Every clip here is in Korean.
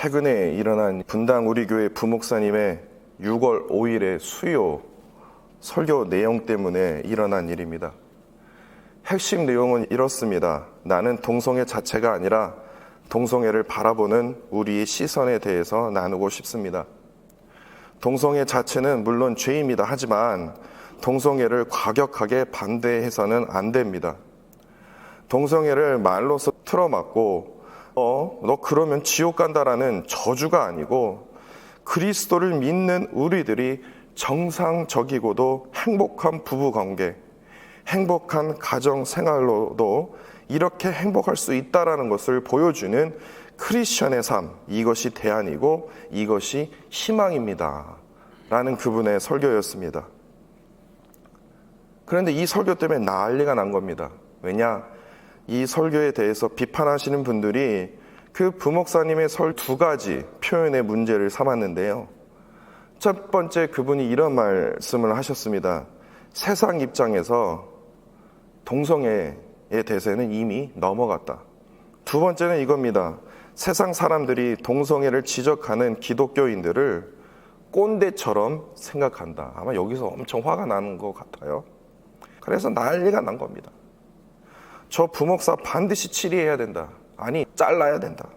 최근에 일어난 분당 우리 교회 부목사님의 6월 5일의 수요 설교 내용 때문에 일어난 일입니다. 핵심 내용은 이렇습니다. 나는 동성애 자체가 아니라 동성애를 바라보는 우리의 시선에 대해서 나누고 싶습니다. 동성애 자체는 물론 죄입니다. 하지만 동성애를 과격하게 반대해서는 안 됩니다. 동성애를 말로써 틀어막고 너 그러면 지옥 간다라는 저주가 아니고 그리스도를 믿는 우리들이 정상적이고도 행복한 부부관계, 행복한 가정생활로도 이렇게 행복할 수 있다라는 것을 보여주는 크리스천의 삶, 이것이 대안이고 이것이 희망입니다 라는 그분의 설교였습니다. 그런데 이 설교 때문에 난리가 난 겁니다. 왜냐? 이 설교에 대해서 비판하시는 분들이 그 부목사님의 설 두 가지 표현의 문제를 삼았는데요. 첫 번째, 그분이 이런 말씀을 하셨습니다. 세상 입장에서 동성애에 대해서는 이미 넘어갔다. 두 번째는 이겁니다. 세상 사람들이 동성애를 지적하는 기독교인들을 꼰대처럼 생각한다. 아마 여기서 엄청 화가 나는 것 같아요. 그래서 난리가 난 겁니다. 저 부목사 반드시 치리해야 된다. 아니, 잘라야 된다.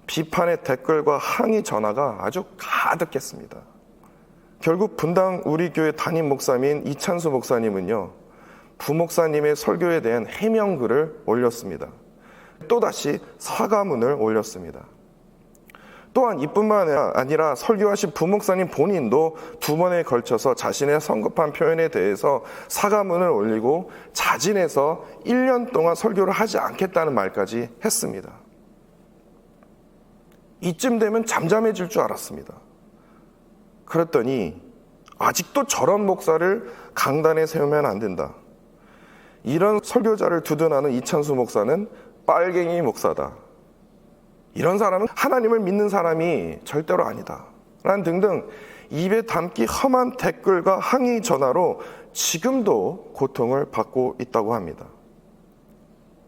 비판의 댓글과 항의 전화가 아주 가득했습니다. 결국 분당 우리 교회 담임 목사인 이찬수 목사님은요, 부목사님의 설교에 대한 해명글을 올렸습니다. 또다시 사과문을 올렸습니다. 또한 이뿐만 아니라 설교하신 부목사님 본인도 두 번에 걸쳐서 자신의 성급한 표현에 대해서 사과문을 올리고 자진해서 1년 동안 설교를 하지 않겠다는 말까지 했습니다. 이쯤 되면 잠잠해질 줄 알았습니다. 그랬더니 아직도 저런 목사를 강단에 세우면 안 된다. 이런 설교자를 두둔하는 이찬수 목사는 빨갱이 목사다. 이런 사람은 하나님을 믿는 사람이 절대로 아니다. 라는 등등 입에 담기 험한 댓글과 항의 전화로 지금도 고통을 받고 있다고 합니다.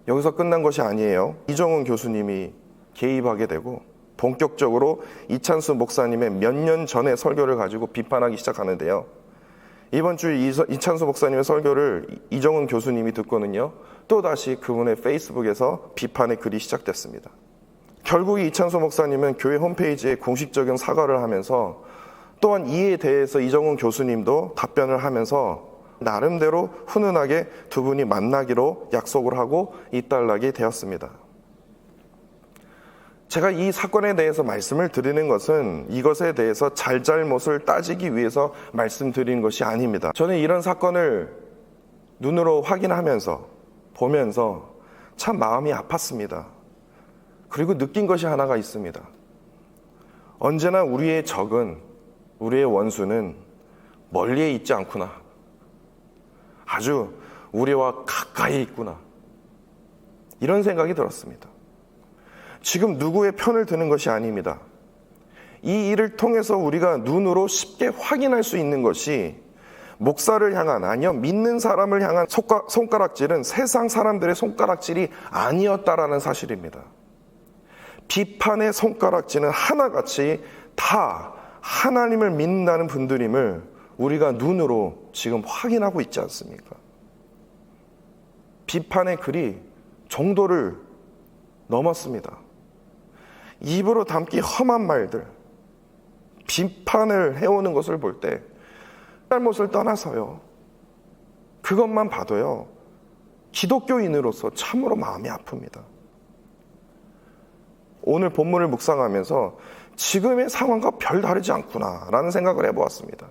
여기서 끝난 것이 아니에요. 이정훈 교수님이 개입하게 되고 본격적으로 이찬수 목사님의 몇 년 전의 설교를 가지고 비판하기 시작하는데요. 이번 주에 이찬수 목사님의 설교를 이정훈 교수님이 듣고는요, 또다시 그분의 페이스북에서 비판의 글이 시작됐습니다. 결국 이찬수 목사님은 교회 홈페이지에 공식적인 사과를 하면서 또한 이에 대해서 이정훈 교수님도 답변을 하면서 나름대로 훈훈하게 두 분이 만나기로 약속을 하고 이달락이 되었습니다. 제가 이 사건에 대해서 말씀을 드리는 것은 이것에 대해서 잘잘못을 따지기 위해서 말씀드리는 것이 아닙니다. 저는 이런 사건을 눈으로 확인하면서 보면서 참 마음이 아팠습니다. 그리고 느낀 것이 하나가 있습니다. 언제나 우리의 적은, 우리의 원수는 멀리에 있지 않구나. 아주 우리와 가까이 있구나. 이런 생각이 들었습니다. 지금 누구의 편을 드는 것이 아닙니다. 이 일을 통해서 우리가 눈으로 쉽게 확인할 수 있는 것이 목사를 향한, 아니요, 믿는 사람을 향한 손가락질은 세상 사람들의 손가락질이 아니었다라는 사실입니다. 비판의 손가락질은 하나같이 다 하나님을 믿는다는 분들임을 우리가 눈으로 지금 확인하고 있지 않습니까? 비판의 글이 정도를 넘었습니다. 입으로 담기 험한 말들, 비판을 해오는 것을 볼 때 잘못을 떠나서요, 그것만 봐도요, 기독교인으로서 참으로 마음이 아픕니다. 오늘 본문을 묵상하면서 지금의 상황과 별 다르지 않구나 라는 생각을 해보았습니다.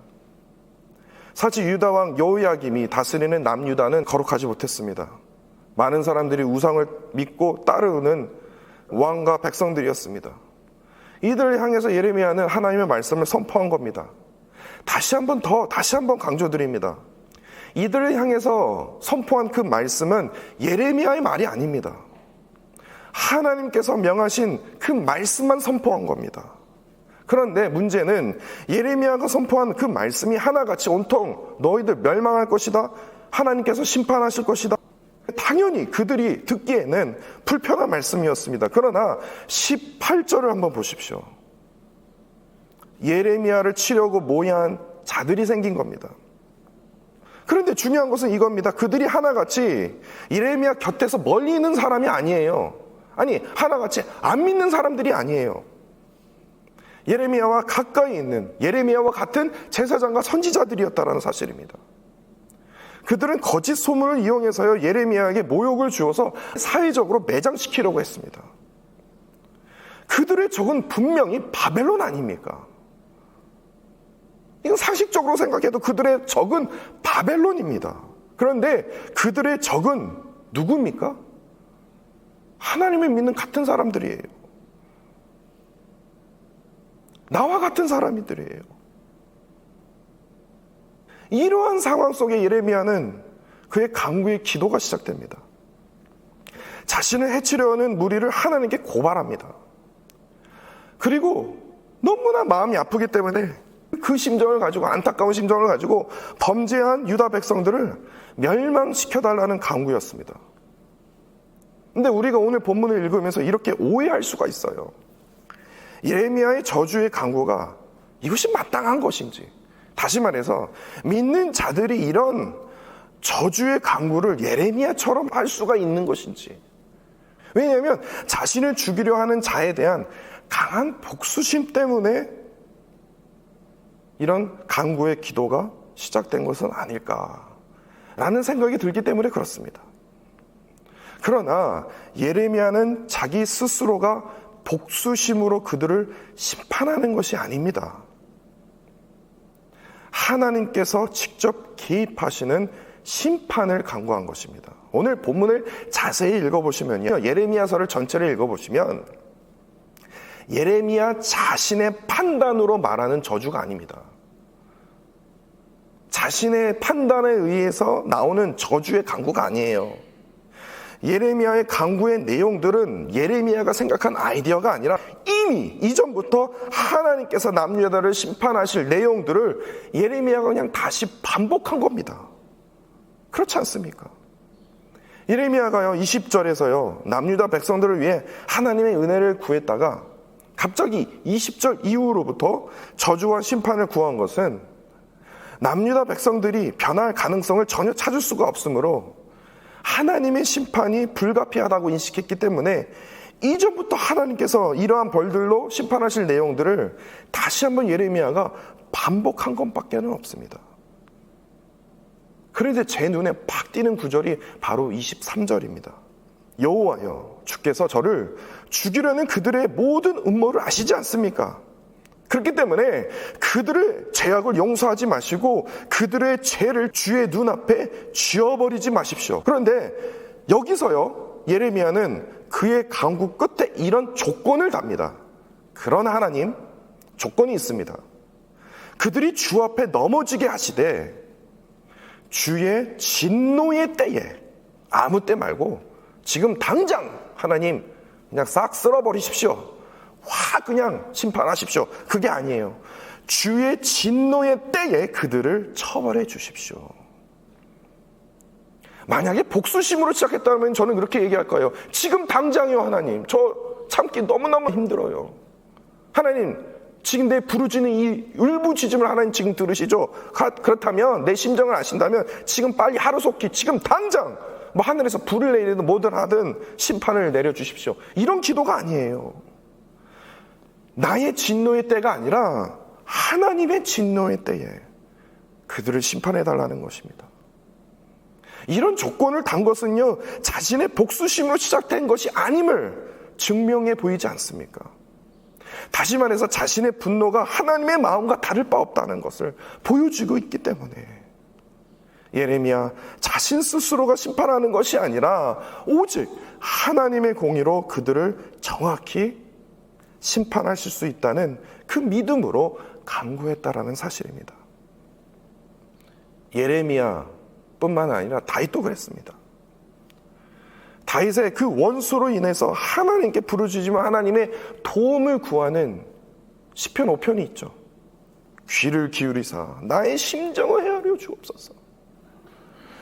사실 유다왕 여호야김이 다스리는 남유다는 거룩하지 못했습니다. 많은 사람들이 우상을 믿고 따르는 왕과 백성들이었습니다. 이들을 향해서 예레미야는 하나님의 말씀을 선포한 겁니다. 다시 한번 강조드립니다. 이들을 향해서 선포한 그 말씀은 예레미야의 말이 아닙니다. 하나님께서 명하신 그 말씀만 선포한 겁니다. 그런데 문제는 예레미야가 선포한 그 말씀이 하나같이 온통 너희들 멸망할 것이다, 하나님께서 심판하실 것이다, 당연히 그들이 듣기에는 불편한 말씀이었습니다. 그러나 18절을 한번 보십시오. 예레미야를 치려고 모여한 자들이 생긴 겁니다. 그런데 중요한 것은 이겁니다. 그들이 하나같이 예레미야 곁에서 멀리 있는 사람이 아니에요. 아니, 하나같이 안 믿는 사람들이 아니에요. 예레미야와 가까이 있는, 예레미야와 같은 제사장과 선지자들이었다는 사실입니다. 그들은 거짓 소문을 이용해서요, 예레미야에게 모욕을 주어서 사회적으로 매장시키려고 했습니다. 그들의 적은 분명히 바벨론 아닙니까? 이건 상식적으로 생각해도 그들의 적은 바벨론입니다. 그런데 그들의 적은 누굽니까? 하나님을 믿는 같은 사람들이에요. 나와 같은 사람들이에요. 이러한 상황 속에 예레미야는 그의 간구의 기도가 시작됩니다. 자신을 해치려는 무리를 하나님께 고발합니다. 그리고 너무나 마음이 아프기 때문에 그 심정을 가지고, 안타까운 심정을 가지고 범죄한 유다 백성들을 멸망시켜달라는 간구였습니다. 근데 우리가 오늘 본문을 읽으면서 이렇게 오해할 수가 있어요. 예레미야의 저주의 간구가 이것이 마땅한 것인지, 다시 말해서 믿는 자들이 이런 저주의 간구를 예레미야처럼 할 수가 있는 것인지. 왜냐하면 자신을 죽이려 하는 자에 대한 강한 복수심 때문에 이런 간구의 기도가 시작된 것은 아닐까라는 생각이 들기 때문에 그렇습니다. 그러나 예레미야는 자기 스스로가 복수심으로 그들을 심판하는 것이 아닙니다. 하나님께서 직접 개입하시는 심판을 간구한 것입니다. 오늘 본문을 자세히 읽어보시면요, 예레미야서를 전체를 읽어보시면 예레미야 자신의 판단으로 말하는 저주가 아닙니다. 자신의 판단에 의해서 나오는 저주의 간구가 아니에요. 예레미야의 간구의 내용들은 예레미야가 생각한 아이디어가 아니라 이미 이전부터 하나님께서 남유다를 심판하실 내용들을 예레미야가 그냥 다시 반복한 겁니다. 그렇지 않습니까? 예레미야가요 20절에서요 남유다 백성들을 위해 하나님의 은혜를 구했다가 갑자기 20절 이후로부터 저주와 심판을 구한 것은 남유다 백성들이 변할 가능성을 전혀 찾을 수가 없으므로 하나님의 심판이 불가피하다고 인식했기 때문에 이전부터 하나님께서 이러한 벌들로 심판하실 내용들을 다시 한번 예레미야가 반복한 것밖에는 없습니다. 그런데 제 눈에 팍 띄는 구절이 바로 23절입니다. 여호와여, 주께서 저를 죽이려는 그들의 모든 음모를 아시지 않습니까? 그렇기 때문에 그들의 죄악을 용서하지 마시고 그들의 죄를 주의 눈앞에 지워버리지 마십시오. 그런데 여기서요 예레미야는 그의 간구 끝에 이런 조건을 답니다. 그러나 하나님, 조건이 있습니다. 그들이 주 앞에 넘어지게 하시되 주의 진노의 때에, 아무 때 말고 지금 당장 하나님 그냥 싹 쓸어버리십시오. 확 그냥 심판하십시오. 그게 아니에요. 주의 진노의 때에 그들을 처벌해 주십시오. 만약에 복수심으로 시작했다면 저는 그렇게 얘기할 거예요. 지금 당장이요 하나님. 저 참기 너무너무 힘들어요. 하나님, 지금 내 부르짖는 이 울부짖음을 하나님 지금 들으시죠? 그렇다면, 내 심정을 아신다면 지금 빨리 하루속히 지금 당장 뭐 하늘에서 불을 내리든 뭐든 하든 심판을 내려주십시오. 이런 기도가 아니에요. 나의 진노의 때가 아니라 하나님의 진노의 때에 그들을 심판해달라는 것입니다. 이런 조건을 단 것은요 자신의 복수심으로 시작된 것이 아님을 증명해 보이지 않습니까? 다시 말해서 자신의 분노가 하나님의 마음과 다를 바 없다는 것을 보여주고 있기 때문에 예레미야 자신 스스로가 심판하는 것이 아니라 오직 하나님의 공의로 그들을 정확히 심판하실 수 있다는 그 믿음으로 간구했다라는 사실입니다. 예레미야뿐만 아니라 다윗도 그랬습니다. 다윗의 그 원수로 인해서 하나님께 부르짖으며 하나님의 도움을 구하는 시편 5편이 있죠. 귀를 기울이사 나의 심정을 헤아려 주옵소서.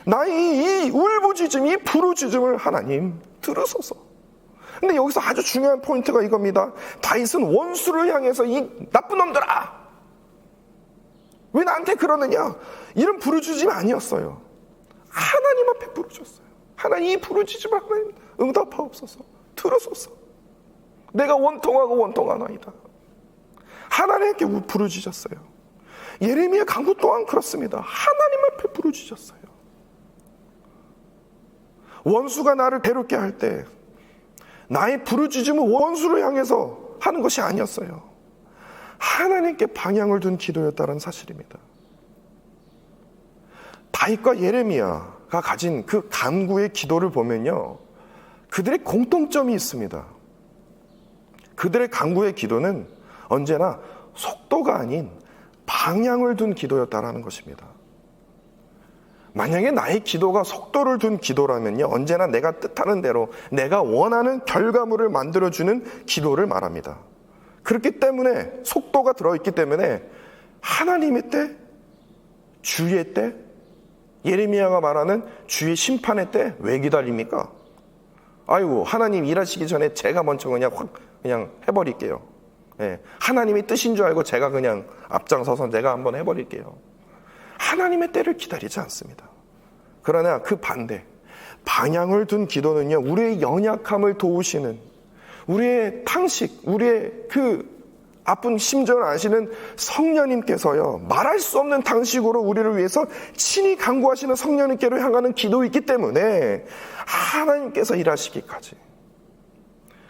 나의 이 울부짖음, 이 부르짖음을 하나님 들으소서. 근데 여기서 아주 중요한 포인트가 이겁니다. 다윗은 원수를 향해서 이 나쁜 놈들아, 왜 나한테 그러느냐, 이런 부르짖음이 아니었어요. 하나님 앞에 부르짖었어요. 하나님, 이 부르짖음을 하나님 응답하옵소서, 들으소서. 내가 원통하고 원통하나이다. 하나님께 부르짖었어요. 예레미야 강구 또한 그렇습니다. 하나님 앞에 부르짖었어요. 원수가 나를 괴롭게 할 때 나의 부르짖음은 원수를 향해서 하는 것이 아니었어요. 하나님께 방향을 둔 기도였다는 사실입니다. 다윗과 예레미야가 가진 그 간구의 기도를 보면요, 그들의 공통점이 있습니다. 그들의 간구의 기도는 언제나 속도가 아닌 방향을 둔 기도였다라는 것입니다. 만약에 나의 기도가 속도를 둔 기도라면요, 언제나 내가 뜻하는 대로 내가 원하는 결과물을 만들어주는 기도를 말합니다. 그렇기 때문에 속도가 들어있기 때문에 하나님의 때, 주의 때, 예레미야가 말하는 주의 심판의 때 왜 기다립니까? 아이고, 하나님 일하시기 전에 제가 먼저 그냥 해버릴게요. 예, 하나님이 뜻인 줄 알고 제가 그냥 앞장서서 내가 한번 해버릴게요. 하나님의 때를 기다리지 않습니다. 그러나 그 반대, 방향을 둔 기도는요, 우리의 연약함을 도우시는, 우리의 탄식, 우리의 그 아픈 심정을 아시는 성령님께서요, 말할 수 없는 탄식으로 우리를 위해서 친히 간구하시는 성령님께로 향하는 기도이기 때문에 하나님께서 일하시기까지,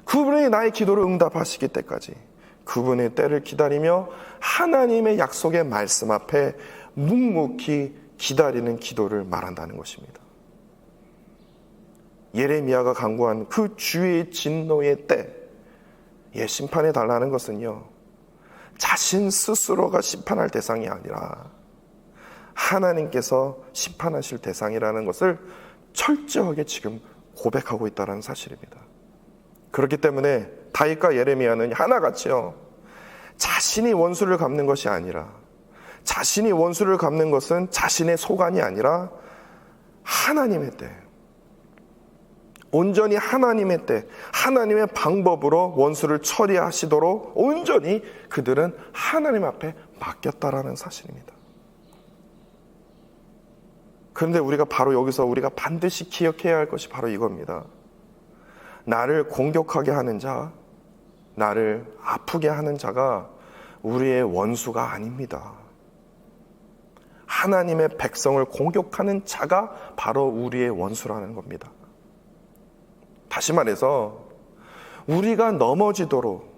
그분이 나의 기도를 응답하시기 때까지 그분의 때를 기다리며 하나님의 약속의 말씀 앞에 묵묵히 기다리는 기도를 말한다는 것입니다. 예레미야가 간구한 그 주의 진노의 때, 심판해 달라는 것은요, 자신 스스로가 심판할 대상이 아니라 하나님께서 심판하실 대상이라는 것을 철저하게 지금 고백하고 있다는 사실입니다. 그렇기 때문에 다윗과 예레미야는 하나같이요, 자신이 원수를 갚는 것이 아니라, 자신이 원수를 갚는 것은 자신의 소관이 아니라 하나님의 때, 온전히 하나님의 때, 하나님의 방법으로 원수를 처리하시도록 온전히 그들은 하나님 앞에 맡겼다라는 사실입니다. 그런데 우리가 바로 여기서 우리가 반드시 기억해야 할 것이 바로 이겁니다. 나를 공격하게 하는 자, 나를 아프게 하는 자가 우리의 원수가 아닙니다. 하나님의 백성을 공격하는 자가 바로 우리의 원수라는 겁니다. 다시 말해서 우리가 넘어지도록,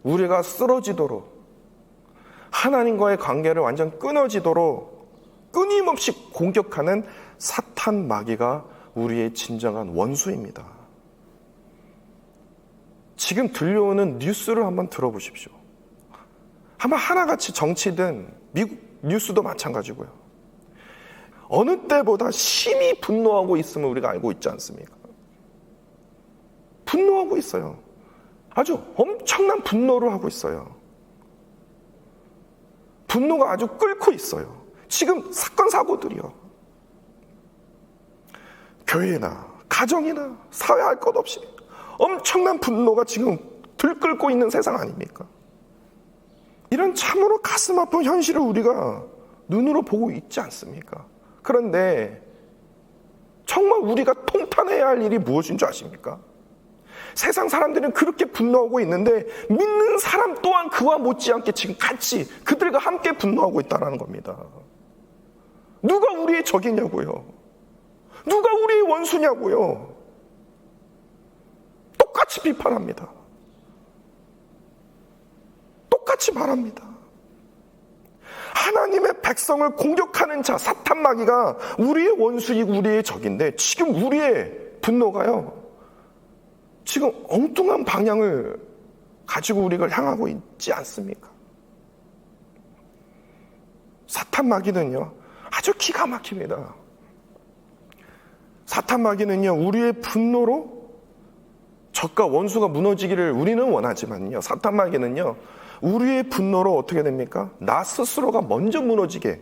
우리가 쓰러지도록, 하나님과의 관계를 완전 끊어지도록 끊임없이 공격하는 사탄 마귀가 우리의 진정한 원수입니다. 지금 들려오는 뉴스를 한번 들어보십시오. 아마 하나같이 정치든 미국 뉴스도 마찬가지고요. 어느 때보다 심히 분노하고 있음을 우리가 알고 있지 않습니까? 분노하고 있어요. 아주 엄청난 분노를 하고 있어요. 분노가 아주 끓고 있어요. 지금 사건 사고들이요, 교회나 가정이나 사회 할 것 없이 엄청난 분노가 지금 들끓고 있는 세상 아닙니까? 이런 참으로 가슴 아픈 현실을 우리가 눈으로 보고 있지 않습니까? 그런데 정말 우리가 통탄해야 할 일이 무엇인 줄 아십니까? 세상 사람들은 그렇게 분노하고 있는데 믿는 사람 또한 그와 못지않게 지금 같이 그들과 함께 분노하고 있다는 겁니다. 누가 우리의 적이냐고요? 누가 우리의 원수냐고요? 똑같이 비판합니다. 똑같이 말합니다. 하나님의 백성을 공격하는 자, 사탄 마귀가 우리의 원수이고 우리의 적인데 지금 우리의 분노가요, 지금 엉뚱한 방향을 가지고 우리를 향하고 있지 않습니까? 사탄 마귀는요, 아주 기가 막힙니다. 사탄 마귀는요, 우리의 분노로 적과 원수가 무너지기를 우리는 원하지만요, 사탄 마귀는요, 우리의 분노로 어떻게 됩니까? 나 스스로가 먼저 무너지게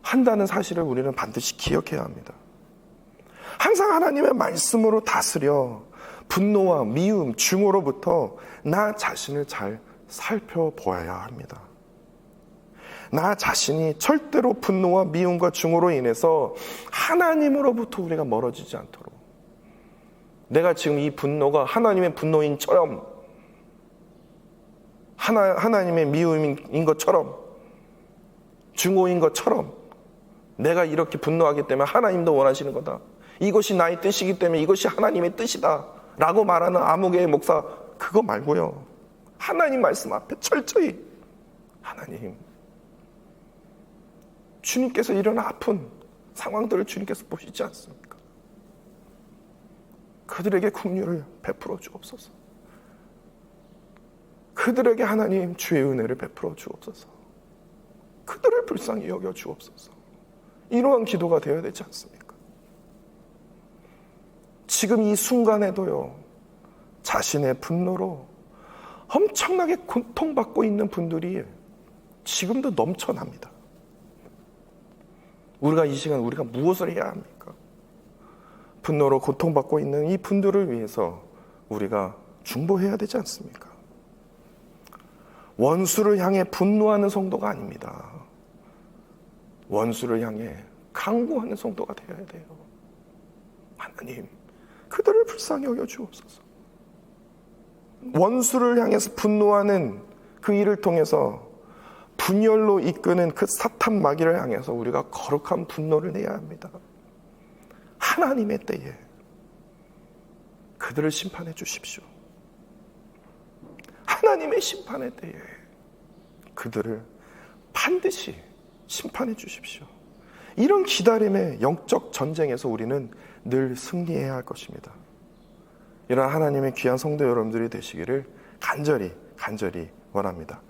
한다는 사실을 우리는 반드시 기억해야 합니다. 항상 하나님의 말씀으로 다스려 분노와 미움, 증오로부터 나 자신을 잘 살펴보아야 합니다. 나 자신이 절대로 분노와 미움과 증오로 인해서 하나님으로부터 우리가 멀어지지 않도록, 내가 지금 이 분노가 하나님의 분노인처럼, 하나님의 미움인 것처럼, 증오인 것처럼 내가 이렇게 분노하기 때문에 하나님도 원하시는 거다, 이것이 나의 뜻이기 때문에 이것이 하나님의 뜻이다 라고 말하는 아무개의 목사, 그거 말고요, 하나님 말씀 앞에 철저히 하나님, 주님께서 이런 아픈 상황들을 주님께서 보시지 않습니까? 그들에게 긍휼을 베풀어 주옵소서. 그들에게 하나님 주의 은혜를 베풀어 주옵소서. 그들을 불쌍히 여겨 주옵소서. 이러한 기도가 되어야 되지 않습니까? 지금 이 순간에도요, 자신의 분노로 엄청나게 고통받고 있는 분들이 지금도 넘쳐납니다. 우리가 이 시간 우리가 무엇을 해야 합니까? 분노로 고통받고 있는 이 분들을 위해서 우리가 중보해야 되지 않습니까? 원수를 향해 분노하는 성도가 아닙니다. 원수를 향해 강구하는 성도가 되어야 돼요. 하나님, 그들을 불쌍히 여겨 주옵소서. 원수를 향해서 분노하는 그 일을 통해서 분열로 이끄는 그 사탄 마귀를 향해서 우리가 거룩한 분노를 내야 합니다. 하나님의 때에 그들을 심판해 주십시오. 하나님의 심판의 때에 그들을 반드시 심판해 주십시오. 이런 기다림의 영적 전쟁에서 우리는 늘 승리해야 할 것입니다. 이런 하나님의 귀한 성도 여러분들이 되시기를 간절히 원합니다.